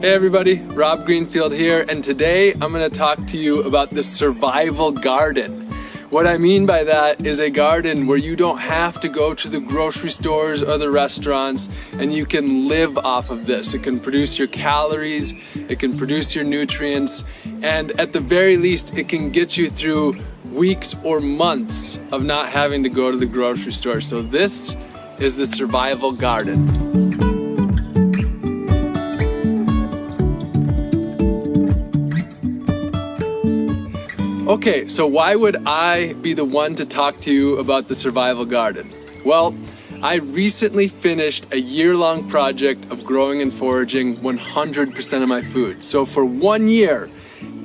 Hey everybody, Rob Greenfield here, and today I'm going to talk to you about the survival garden. What I mean by that is a garden where you don't have to go to the grocery stores or the restaurants, and you can live off of this. It can produce your calories, it can produce your nutrients, and at the very least it can get you through weeks or months of not having to go to the grocery store. So this is the survival garden. Okay, so why would I be the one to talk to you about the survival garden? Well, I recently finished a year-long project of growing and foraging 100% of my food. So for 1 year,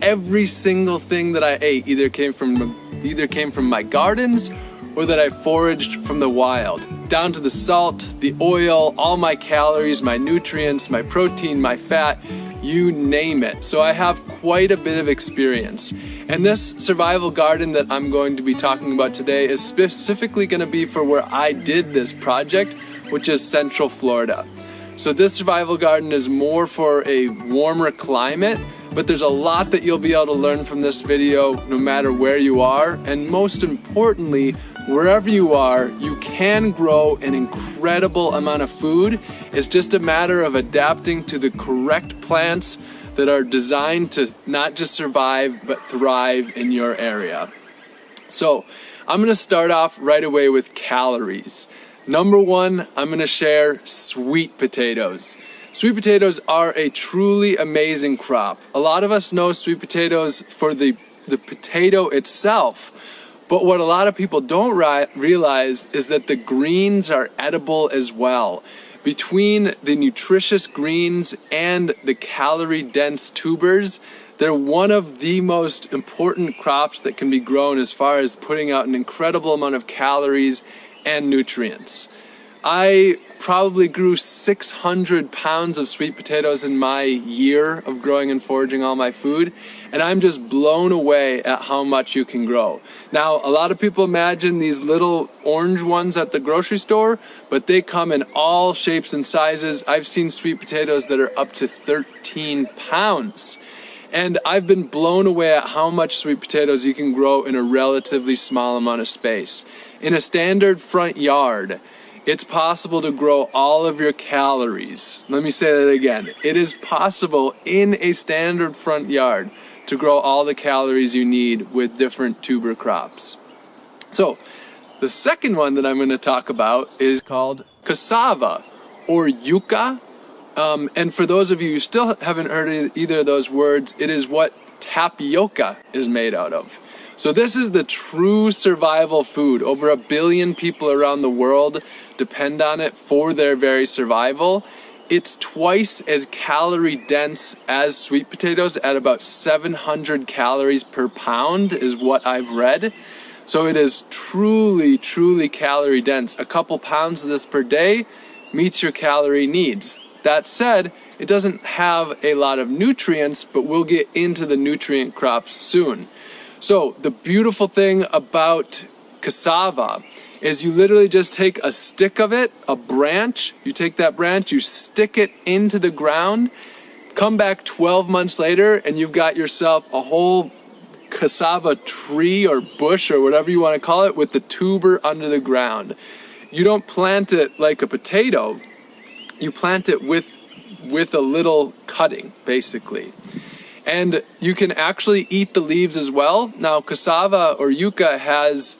every single thing that I ate either came from my gardens or that I foraged from the wild. Down to the salt, the oil, all my calories, my nutrients, my protein, my fat, you name it. So I have quite a bit of experience. And this survival garden that I'm going to be talking about today is specifically going to be for where I did this project, which is Central Florida. So this survival garden is more for a warmer climate, but there's a lot that you'll be able to learn from this video no matter where you are. And most importantly, wherever you are, you can grow an incredible amount of food. It's just a matter of adapting to the correct plants that are designed to not just survive, but thrive in your area. So I'm gonna start off right away with calories. Number one, I'm gonna share sweet potatoes. Sweet potatoes are a truly amazing crop. A lot of us know sweet potatoes for the potato itself, but what a lot of people don't realize is that the greens are edible as well. Between the nutritious greens and the calorie-dense tubers, they're one of the most important crops that can be grown as far as putting out an incredible amount of calories and nutrients. I probably grew 600 pounds of sweet potatoes in my year of growing and foraging all my food, and I'm just blown away at how much you can grow. Now, a lot of people imagine these little orange ones at the grocery store, but they come in all shapes and sizes. I've seen sweet potatoes that are up to 13 pounds. And I've been blown away at how much sweet potatoes you can grow in a relatively small amount of space. In a standard front yard, it's possible to grow all of your calories. Let me say that again. It is possible in a standard front yard to grow all the calories you need with different tuber crops. So, the second one that I'm going to talk about is called cassava or yucca. And for those of you who still haven't heard either of those words, it is what tapioca is made out of. So this is the true survival food. Over 1 billion people around the world depend on it for their very survival. It's twice as calorie dense as sweet potatoes at about 700 calories per pound is what I've read. So it is truly, truly calorie dense. A couple pounds of this per day meets your calorie needs. That said, it doesn't have a lot of nutrients, but we'll get into the nutrient crops soon. So the beautiful thing about cassava is you literally just take a stick of it, a branch, you take that branch, you stick it into the ground, come back 12 months later, and you've got yourself a whole cassava tree or bush or whatever you want to call it with the tuber under the ground. You don't plant it like a potato, you plant it with a little cutting, basically. And you can actually eat the leaves as well. Now, cassava or yucca has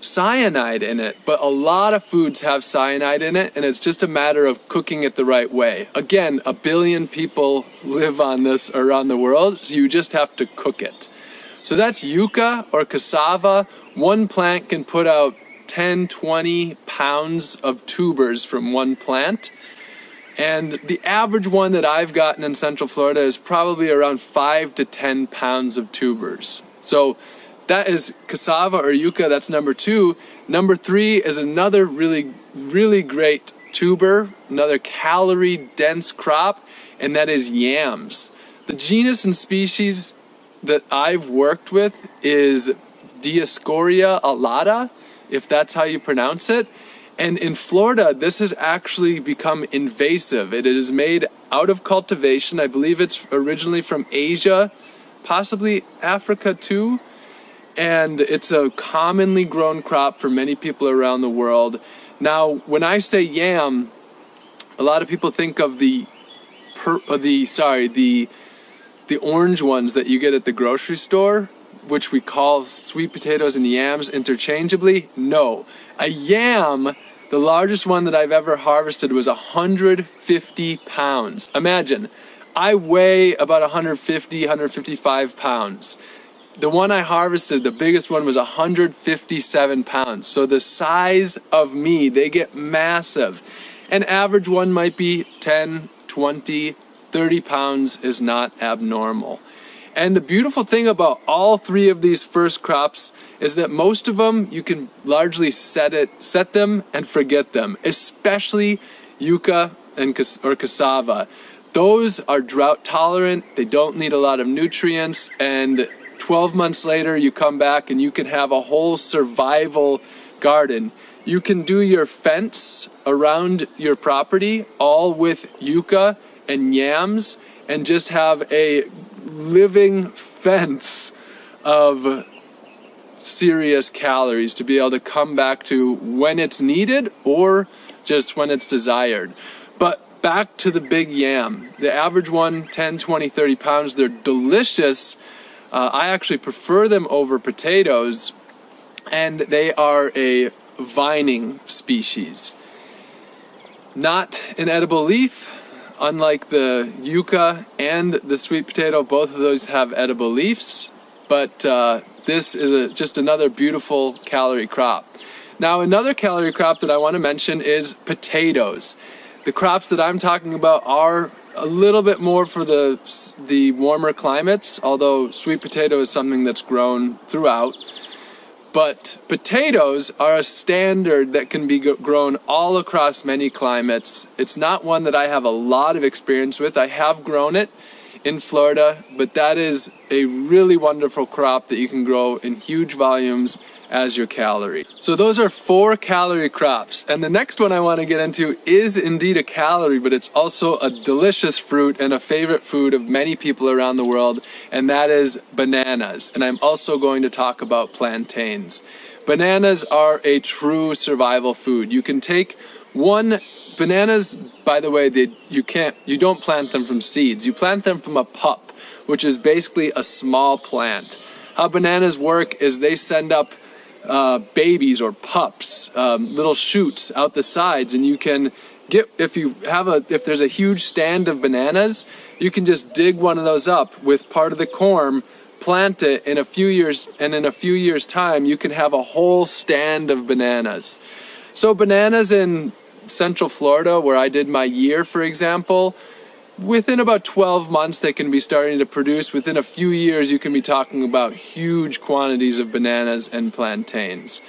cyanide in it, but a lot of foods have cyanide in it, and it's just a matter of cooking it the right way. Again, 1 billion people live on this around the world, so you just have to cook it. So that's yucca or cassava. One plant can put out 10, 20 pounds of tubers from one plant. And the average one that I've gotten in Central Florida is probably around 5 to 10 pounds of tubers. So that is cassava or yucca, that's number 2. Number 3 is another really, really great tuber, another calorie-dense crop, and that is yams. The genus and species that I've worked with is Dioscorea alata, if that's how you pronounce it. And in Florida, this has actually become invasive. It is made out of cultivation. I believe it's originally from Asia, possibly Africa too. And it's a commonly grown crop for many people around the world. Now, when I say yam, a lot of people think of the orange ones that you get at the grocery store, which we call sweet potatoes and yams interchangeably. No, a yam, the largest one that I've ever harvested, was 150 pounds. Imagine, I weigh about 150, 155 pounds. The one I harvested, the biggest one, was 157 pounds. So the size of me, they get massive. An average one might be 10, 20, 30 pounds is not abnormal. And the beautiful thing about all three of these first crops is that most of them, you can largely set them and forget them, especially yucca or cassava. Those are drought tolerant, they don't need a lot of nutrients, and 12 months later you come back and you can have a whole survival garden. You can do your fence around your property all with yucca and yams and just have a living fence of serious calories to be able to come back to when it's needed or just when it's desired. But back to the big yam. The average one, 10, 20, 30 pounds. They're delicious. I actually prefer them over potatoes, and they are a vining species. Not an edible leaf. Unlike the yucca and the sweet potato, both of those have edible leaves, but this is just another beautiful calorie crop. Now, another calorie crop that I want to mention is potatoes. The crops that I'm talking about are a little bit more for the warmer climates, although sweet potato is something that's grown throughout. But potatoes are a standard that can be grown all across many climates. It's not one that I have a lot of experience with. I have grown it in Florida, but that is a really wonderful crop that you can grow in huge volumes as your calorie. So those are 4 calorie crops. And the next one I want to get into is indeed a calorie, but it's also a delicious fruit and a favorite food of many people around the world, and that is bananas. And I'm also going to talk about plantains. Bananas are a true survival food. You can take bananas, by the way, you don't plant them from seeds. You plant them from a pup, which is basically a small plant. How bananas work is they send up babies or pups, little shoots out the sides, and you can get, if there's a huge stand of bananas, you can just dig one of those up with part of the corm, plant it in a few years, and in a few years' time you can have a whole stand of bananas. So bananas in Central Florida, where I did my year, for example, within about 12 months they can be starting to produce. Within a few years you can be talking about huge quantities of bananas and plantains.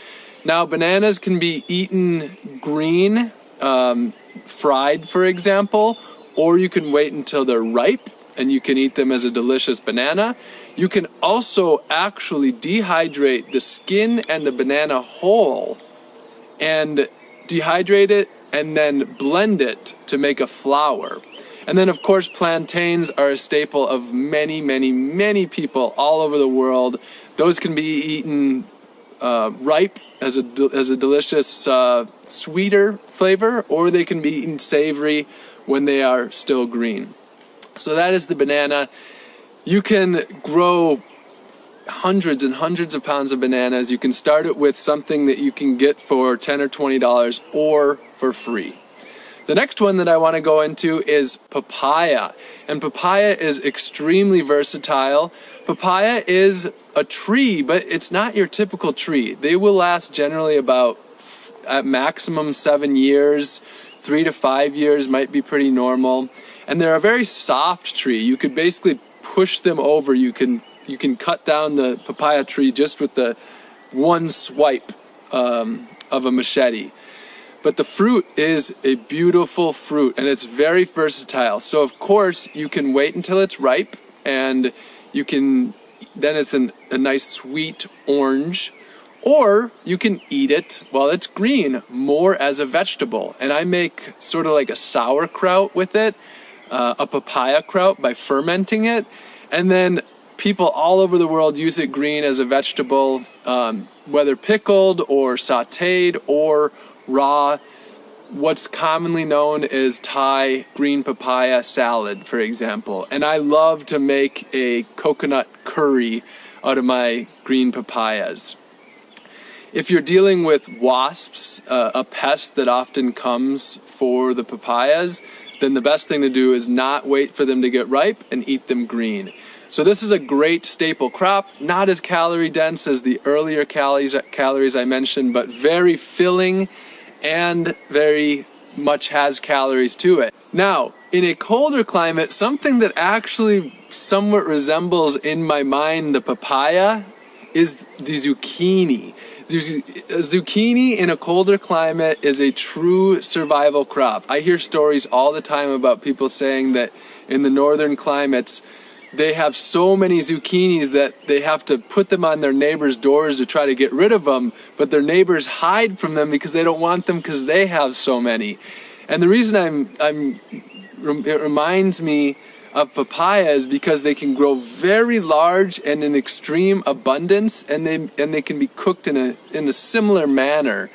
Now, bananas can be eaten green, fried for example, or you can wait until they're ripe and you can eat them as a delicious banana. You can also actually dehydrate the skin and the banana whole and dehydrate it and then blend it to make a flour. And then, of course, plantains are a staple of many, many, many people all over the world. Those can be eaten ripe as a delicious sweeter flavor, or they can be eaten savory when they are still green. So that is the banana. You can grow hundreds and hundreds of pounds of bananas. You can start it with something that you can get for $10 or $20 or for free. The next one that I want to go into is papaya. And papaya is extremely versatile. Papaya is a tree, but it's not your typical tree. They will last generally about, at maximum, 7 years. 3 to 5 years might be pretty normal. And they're a very soft tree. You could basically push them over. You can cut down the papaya tree just with the one swipe of a machete. But the fruit is a beautiful fruit, and it's very versatile. So of course you can wait until it's ripe, and then it's a nice sweet orange, Or you can eat it while it's green, more as a vegetable. And I make sort of like a sauerkraut with it, a papaya kraut, by fermenting it. And then people all over the world use it green as a vegetable, whether pickled or sauteed or raw. What's commonly known as Thai green papaya salad, for example. And I love to make a coconut curry out of my green papayas. If you're dealing with wasps, a pest that often comes for the papayas, then the best thing to do is not wait for them to get ripe and eat them green. So this is a great staple crop, not as calorie dense as the earlier calories I mentioned, but very filling and very much has calories to it. Now, in a colder climate, something that actually somewhat resembles in my mind the papaya is the zucchini. Zucchini in a colder climate is a true survival crop. I hear stories all the time about people saying that in the northern climates, they have so many zucchinis that they have to put them on their neighbors' doors to try to get rid of them, but their neighbors hide from them because they don't want them because they have so many. And the reason it reminds me of papaya is because they can grow very large and in extreme abundance, and they can be cooked in a similar manner.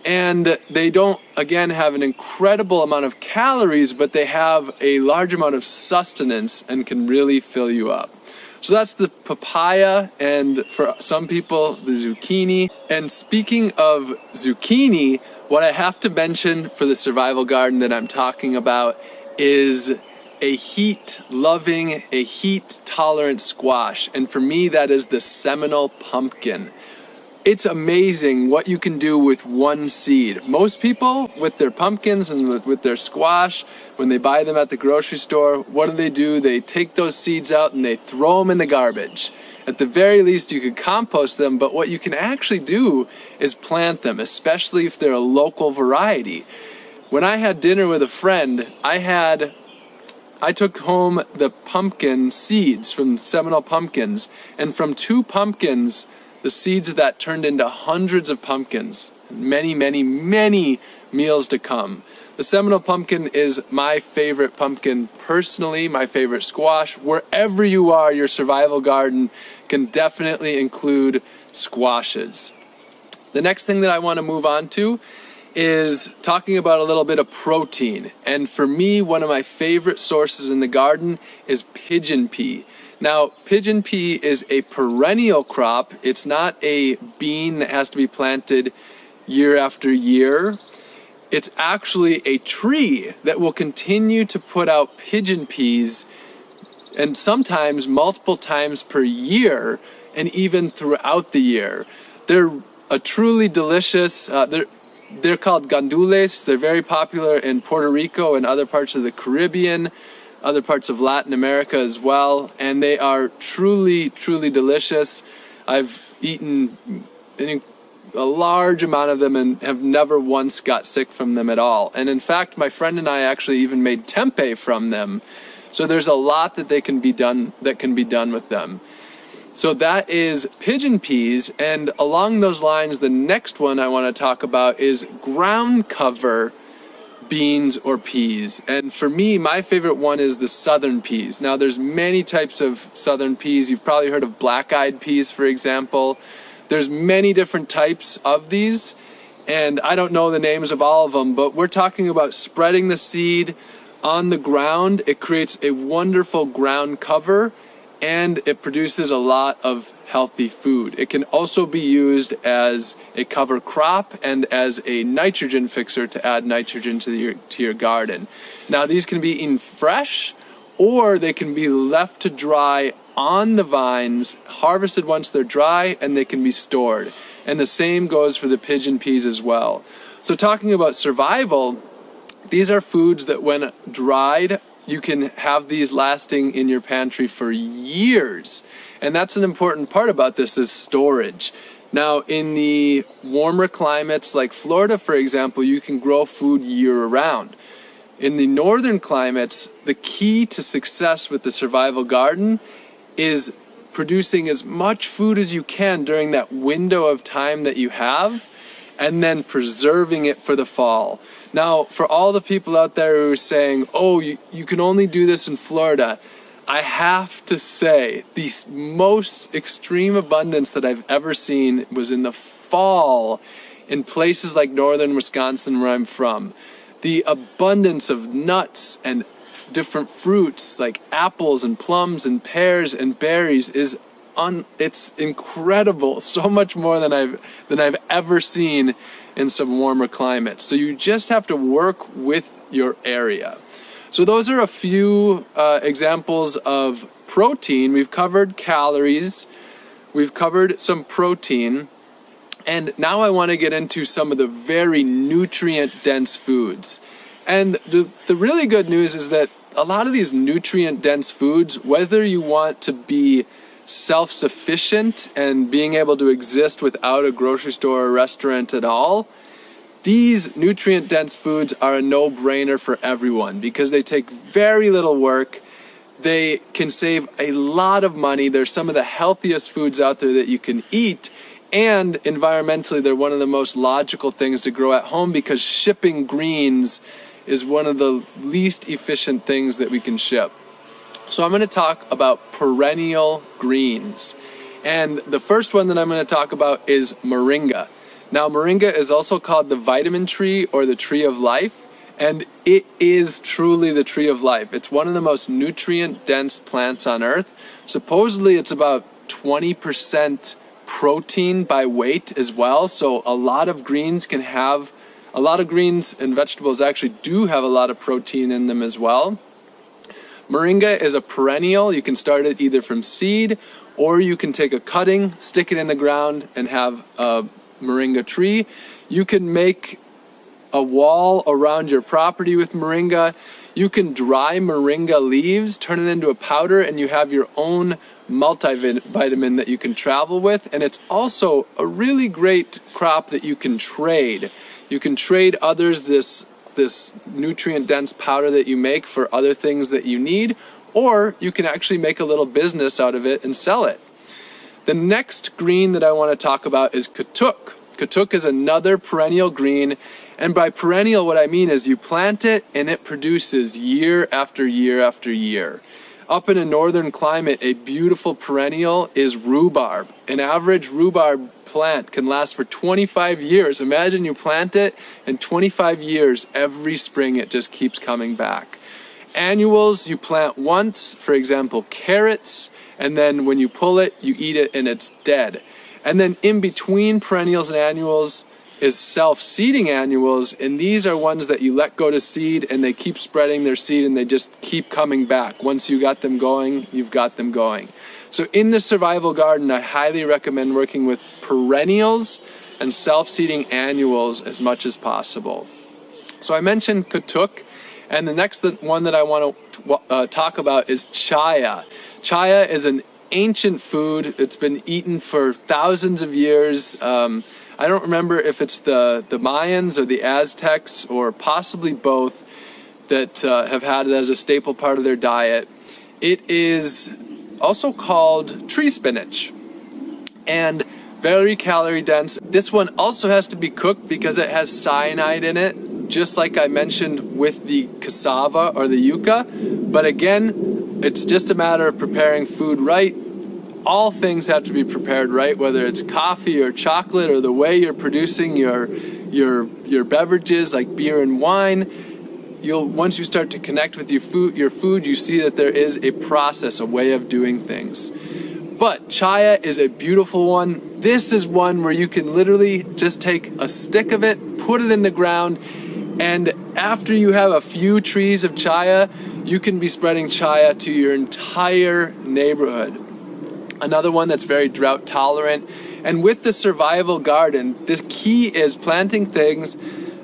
And they don't, again, have an incredible amount of calories, but they have a large amount of sustenance and can really fill you up. So that's the papaya, and for some people, the zucchini. And speaking of zucchini, what I have to mention for the survival garden that I'm talking about is a heat-loving, a heat-tolerant squash. And for me, that is the Seminole pumpkin. It's amazing what you can do with one seed. Most people, with their pumpkins and with their squash, when they buy them at the grocery store, what do? They take those seeds out and they throw them in the garbage. At the very least, you could compost them, but what you can actually do is plant them, especially if they're a local variety. When I had dinner with a friend, I took home the pumpkin seeds from Seminole pumpkins, and from 2 pumpkins, the seeds of that turned into hundreds of pumpkins, many, many, many meals to come. The Seminole pumpkin is my favorite pumpkin personally, my favorite squash. Wherever you are, your survival garden can definitely include squashes. The next thing that I want to move on to is talking about a little bit of protein. And for me, one of my favorite sources in the garden is pigeon pea. Now, pigeon pea is a perennial crop. It's not a bean that has to be planted year after year. It's actually a tree that will continue to put out pigeon peas, and sometimes multiple times per year, and even throughout the year. They're a truly delicious, they're called gandules. They're very popular in Puerto Rico and other parts of the Caribbean, other parts of Latin America as well, and they are truly, truly delicious. I've eaten a large amount of them and have never once got sick from them at all. And in fact, my friend and I actually even made tempeh from them. So there's a lot that can be done with them. So that is pigeon peas, and along those lines, the next one I want to talk about is ground cover beans or peas. And for me, my favorite one is the southern peas. Now, there's many types of southern peas. You've probably heard of black-eyed peas, for example. There's many different types of these, and I don't know the names of all of them, but we're talking about spreading the seed on the ground. It creates a wonderful ground cover, and it produces a lot of healthy food. It can also be used as a cover crop and as a nitrogen fixer to add nitrogen to your garden. Now, these can be eaten fresh, or they can be left to dry on the vines, harvested once they're dry, and they can be stored. And the same goes for the pigeon peas as well. So talking about survival, these are foods that when dried, you can have these lasting in your pantry for years. And that's an important part about this, is storage. Now, in the warmer climates like Florida, for example, you can grow food year-round. In the northern climates, the key to success with the survival garden is producing as much food as you can during that window of time that you have, and then preserving it for the fall. Now, for all the people out there who are saying, oh, you can only do this in Florida, I have to say, the most extreme abundance that I've ever seen was in the fall in places like northern Wisconsin, where I'm from. The abundance of nuts and different fruits like apples and plums and pears and berries is it's incredible. So much more than I've ever seen in some warmer climates. So you just have to work with your area. So those are a few examples of protein. We've covered calories, we've covered some protein, and now I want to get into some of the very nutrient-dense foods. And the really good news is that a lot of these nutrient-dense foods, whether you want to be self-sufficient and being able to exist without a grocery store or restaurant at all, these nutrient-dense foods are a no-brainer for everyone because they take very little work. They can save a lot of money. They're some of the healthiest foods out there that you can eat. And environmentally, they're one of the most logical things to grow at home because shipping greens is one of the least efficient things that we can ship. So I'm going to talk about perennial greens. And the first one that I'm going to talk about is moringa. Now, moringa is also called the vitamin tree or the tree of life, and it is truly the tree of life. It's one of the most nutrient-dense plants on earth. Supposedly, it's about 20% protein by weight as well, so a lot of greens and vegetables actually do have a lot of protein in them as well. Moringa is a perennial. You can start it either from seed, or you can take a cutting, stick it in the ground, and have a moringa tree. You can make a wall around your property with moringa. You can dry moringa leaves, turn it into a powder, and you have your own multivitamin that you can travel with. And it's also a really great crop that you can trade. You can trade others this nutrient-dense powder that you make for other things that you need, or you can actually make a little business out of it and sell it. The next green that I want to talk about is katuk. Katuk is another perennial green, and by perennial what I mean is you plant it and it produces year after year after year. Up in a northern climate, a beautiful perennial is rhubarb. An average rhubarb plant can last for 25 years. Imagine you plant it and 25 years, every spring it just keeps coming back. Annuals you plant once, for example, carrots, and then when you pull it, you eat it and it's dead. And then in between perennials and annuals is self-seeding annuals, and these are ones that you let go to seed and they keep spreading their seed and they just keep coming back. Once you got them going, you've got them going. So in the survival garden, I highly recommend working with perennials and self-seeding annuals as much as possible. So I mentioned katuk, and the next one that I want to talk about is chaya. Chaya is an ancient food. It's been eaten for thousands of years. I don't remember if it's the Mayans or the Aztecs or possibly both that have had it as a staple part of their diet. It is also called tree spinach and very calorie dense. This one also has to be cooked because it has cyanide in it, just like I mentioned with the cassava or the yucca. But again, it's just a matter of preparing food right. All things have to be prepared right, whether it's coffee or chocolate or the way you're producing your beverages like beer and wine. Once you start to connect with your food, you see that there is a process, a way of doing things. But chaya is a beautiful one. This is one where you can literally just take a stick of it, put it in the ground, and after you have a few trees of chaya, you can be spreading chaya to your entire neighborhood. Another one that's very drought tolerant. And with the survival garden, the key is planting things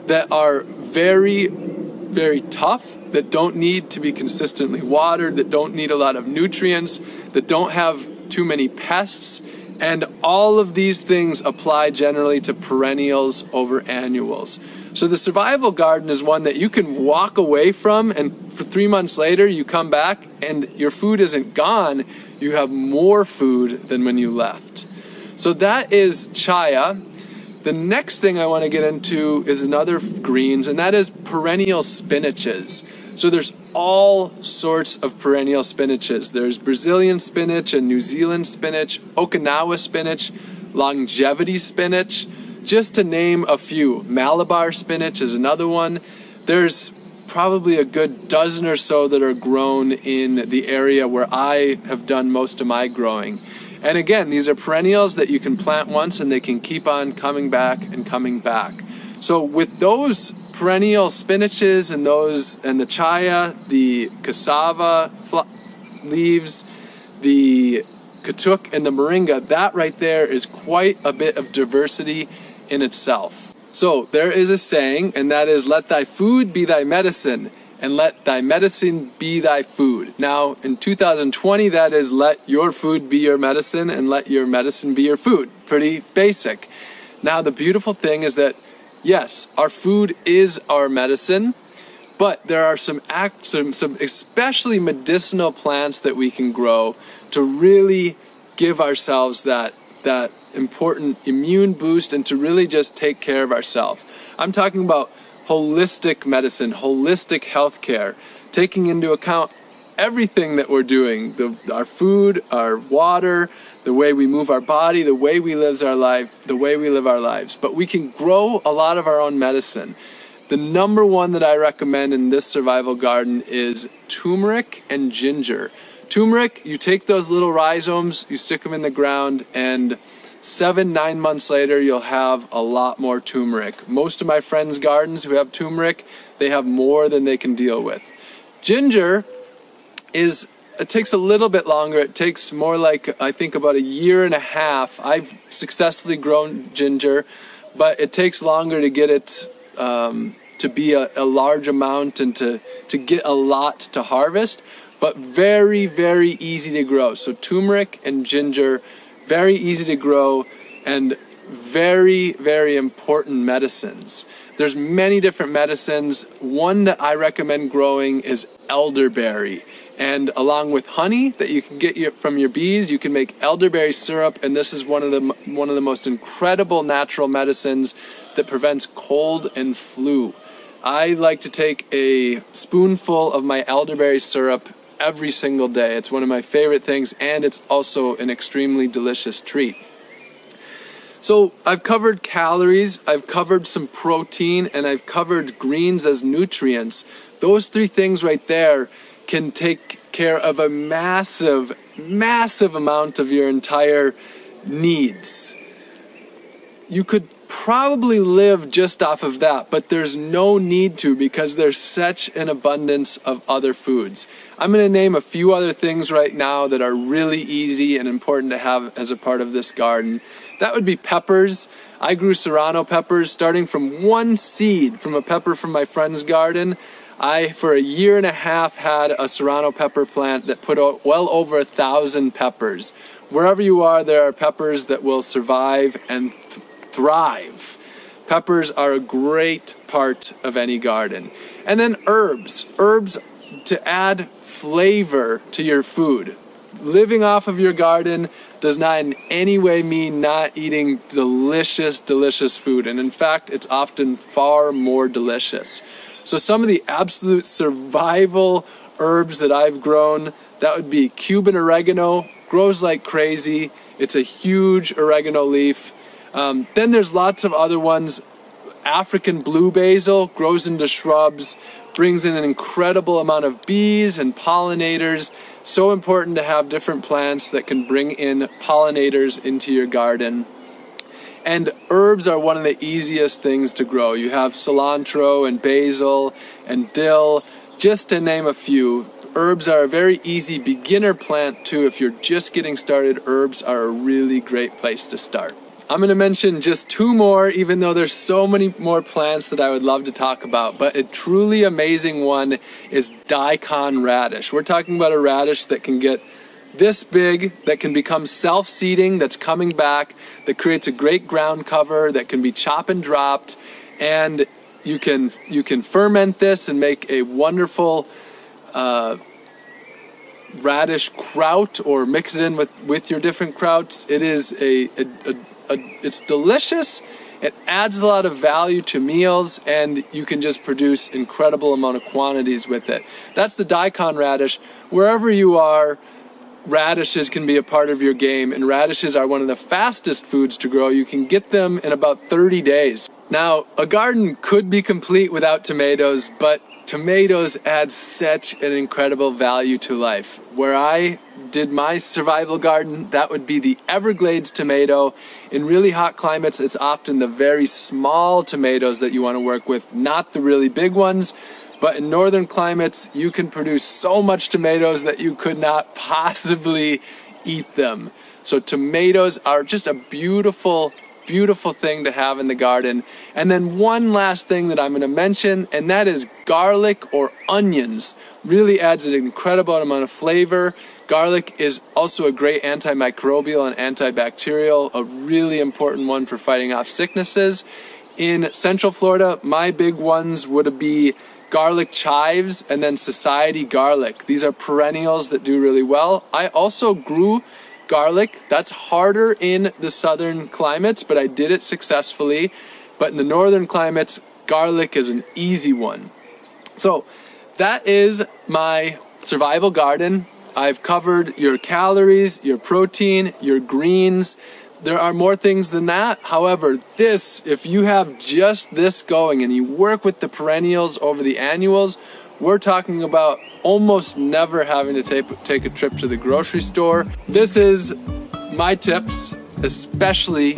that are very, very tough, that don't need to be consistently watered, that don't need a lot of nutrients, that don't have too many pests. And all of these things apply generally to perennials over annuals. So the survival garden is one that you can walk away from, and for 3 months later you come back and your food isn't gone, you have more food than when you left. So that is chaya. The next thing I want to get into is another greens, and that is perennial spinaches. So there's all sorts of perennial spinaches. There's Brazilian spinach and New Zealand spinach, Okinawa spinach, longevity spinach, just to name a few. Malabar spinach is another one. There's probably a good dozen or so that are grown in the area where I have done most of my growing. And again, these are perennials that you can plant once and they can keep on coming back and coming back. So with those perennial spinaches and the chaya, the cassava leaves, the katuk and the moringa, that right there is quite a bit of diversity in itself. So there is a saying, and that is, let thy food be thy medicine, and let thy medicine be thy food. Now, in 2020, that is, let your food be your medicine, and let your medicine be your food. Pretty basic. Now, the beautiful thing is that, yes, our food is our medicine, but there are some especially medicinal plants that we can grow to really give ourselves that important immune boost and to really just take care of ourselves. I'm talking about holistic medicine, holistic healthcare, taking into account everything that we're doing, our food, our water, the way we move our body, the way we live our lives. But we can grow a lot of our own medicine. The number one that I recommend in this survival garden is turmeric and ginger. Turmeric, you take those little rhizomes, you stick them in the ground, and 7-9 months later, you'll have a lot more turmeric. Most of my friends' gardens who have turmeric, they have more than they can deal with. Ginger it takes a little bit longer. It takes more like, I think, about 1.5 years. I've successfully grown ginger, but it takes longer to get it to be a large amount and to get a lot to harvest, but very, very easy to grow. So turmeric and ginger, very easy to grow and very, very important medicines. There's many different medicines. One that I recommend growing is elderberry. And along with honey that you can get from your bees, you can make elderberry syrup, and this is one of the most incredible natural medicines that prevents cold and flu. I like to take a spoonful of my elderberry syrup every single day. It's one of my favorite things, and it's also an extremely delicious treat. So I've covered calories, I've covered some protein, and I've covered greens as nutrients. Those three things right there can take care of a massive, massive amount of your entire needs. You could probably live just off of that, but there's no need to because there's such an abundance of other foods. I'm going to name a few other things right now that are really easy and important to have as a part of this garden. That would be peppers. I grew serrano peppers starting from one seed from a pepper from my friend's garden. I, for 1.5 years, had a serrano pepper plant that put out well over 1,000 peppers. Wherever you are, there are peppers that will survive and thrive. Peppers are a great part of any garden. And then herbs. Herbs to add flavor to your food. Living off of your garden does not in any way mean not eating delicious, delicious food. And in fact, it's often far more delicious. So some of the absolute survival herbs that I've grown, that would be Cuban oregano, grows like crazy. It's a huge oregano leaf. Then there's lots of other ones. African blue basil grows into shrubs, brings in an incredible amount of bees and pollinators. So important to have different plants that can bring in pollinators into your garden. And herbs are one of the easiest things to grow. You have cilantro and basil and dill, just to name a few. Herbs are a very easy beginner plant too. If you're just getting started, herbs are a really great place to start. I'm going to mention just 2 more, even though there's so many more plants that I would love to talk about. But a truly amazing one is daikon radish. We're talking about a radish that can get this big, that can become self-seeding, that's coming back, that creates a great ground cover, that can be chop and dropped. And You can ferment this and make a wonderful radish kraut, or mix it in with your different krauts. It is it's delicious. It adds a lot of value to meals, and you can just produce incredible amount of quantities with it. That's the daikon radish. Wherever you are, radishes can be a part of your game, and radishes are one of the fastest foods to grow. You can get them in about 30 days. Now, a garden could be complete without tomatoes, but tomatoes add such an incredible value to life. Where I did my survival garden, that would be the Everglades tomato. In really hot climates, it's often the very small tomatoes that you want to work with, not the really big ones. But in northern climates, you can produce so much tomatoes that you could not possibly eat them. So tomatoes are just a beautiful thing to have in the garden. And then one last thing that I'm going to mention, and that is garlic or onions. Really adds an incredible amount of flavor. Garlic is also a great antimicrobial and antibacterial, a really important one for fighting off sicknesses. In Central Florida, my big ones would be garlic chives and then society garlic. These are perennials that do really well. I also grew garlic. That's harder in the southern climates, but I did it successfully. But in the northern climates, garlic is an easy one. So that is my survival garden. I've covered your calories, your protein, your greens. There are more things than that. However, if you have just this going and you work with the perennials over the annuals, we're talking about almost never having to take a trip to the grocery store. This is my tips, especially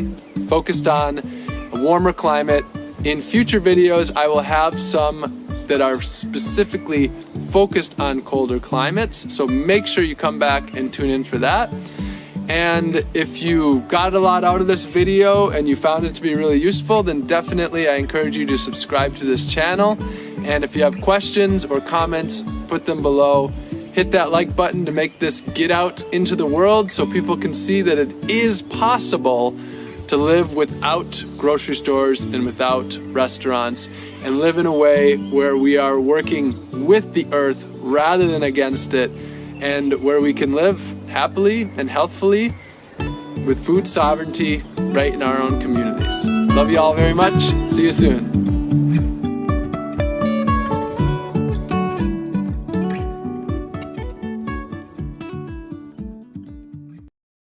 focused on a warmer climate. In future videos, I will have some that are specifically focused on colder climates. So make sure you come back and tune in for that. And if you got a lot out of this video and you found it to be really useful, then definitely I encourage you to subscribe to this channel. And if you have questions or comments, put them below. Hit that like button to make this get out into the world so people can see that it is possible to live without grocery stores and without restaurants, and live in a way where we are working with the earth rather than against it, and where we can live happily and healthfully with food sovereignty right in our own communities. Love you all very much. See you soon.